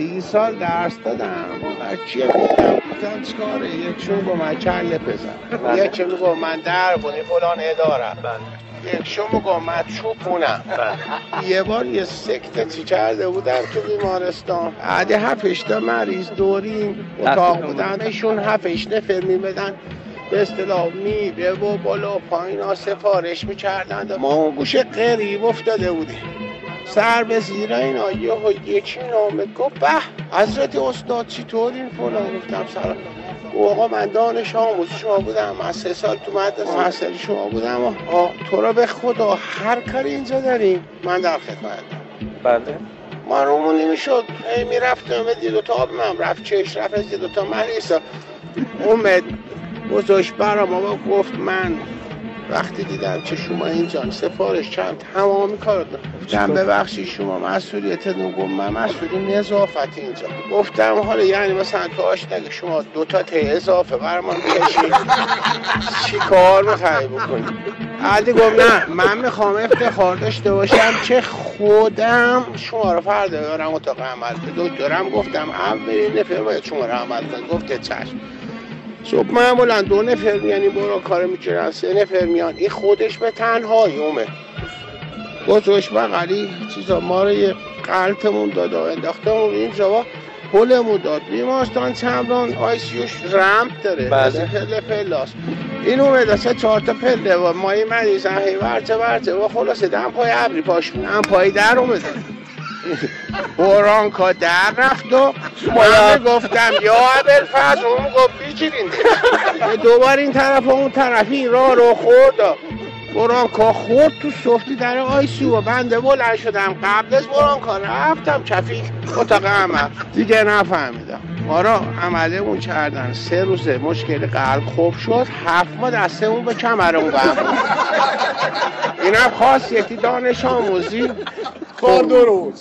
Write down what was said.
30 سال درس دادم. بچه گفتم چیکاره؟ یکشون با من کله بزن، یکی میگه من در بونی فلان ادارم، یکشون میگه من چوبونم. یه بار یه سکته کرده بودم تو بیمارستان، بعد 7-8 مریض دوریم اتاق بودن، ایشون 7-8 نفر میبدن به اصطلاح میوه و بالا و پایین ها سفارش میکردن. ما اون گوشه غریب افتاده بودیم، سر به زیر اینا یکی نامه گفت به حضرت استاد چطورین فلان. گفتم سلام. آقا من دانش آموز شما بودم، من 3 سال تو مدرسه محصل شما بودم. تو را به خدا هر کاری اینجا داریم من در خدمت. بله ما رومون نمیشد، میرفتم دید و تا من رفت چش رفت از دید و تا مریض اومد بزرش برا ما گفت من وقتی دیدم که شما اینجا سفارش چند تمامی کار گفتم ببخشید شما مسئولیتتون؟ گفت من مسئول نظافت اینجا. گفتم حالا یعنی مثلا تو آشنگه شما 2 تا ته اضافه برمان بکشید چی کار میخوایی بکنید؟ عادی گفت نه من میخوام افتخار داشته باشم که خودم شما رو فردا بیارم اتاق عمل. به دکترم گفتم اولین نفر باید شما رو عمل کنید. گفته چشم. صبح معمولا 2 نفر میان این برا کار میکنن، 3 نفر میان. این خودش به تنهایی اومه گذاشت بغلی چیزا ما رو یه قلبمون داد و انداختمون اینجا پلمون داد. بیمارستان چمران آیسیوش رمپ داره، بله. پله پلاست. این اومده 3-4 تا پله و ما این مریض هی ورچه و خلاصه دم پای ابری پاش هم پای در اومده برانکا در رفت و من گفتم یا ابوالفضل، اون گفت بیچیرین دوبار این طرف و اون طرفی راه رو خورد. برانکا خورد تو سفتی در آیسیو و بنده بلند شدم. قبل از برانکا رفتم کفیک اتاق عمل، دیگه نفهمیدم. ما را عملمون کردن 3 روزه مشکل قلب خوب شد، 7 ما دستمون به کمرمون بند. اینم خاصیتی دانش آموزی. کار درست.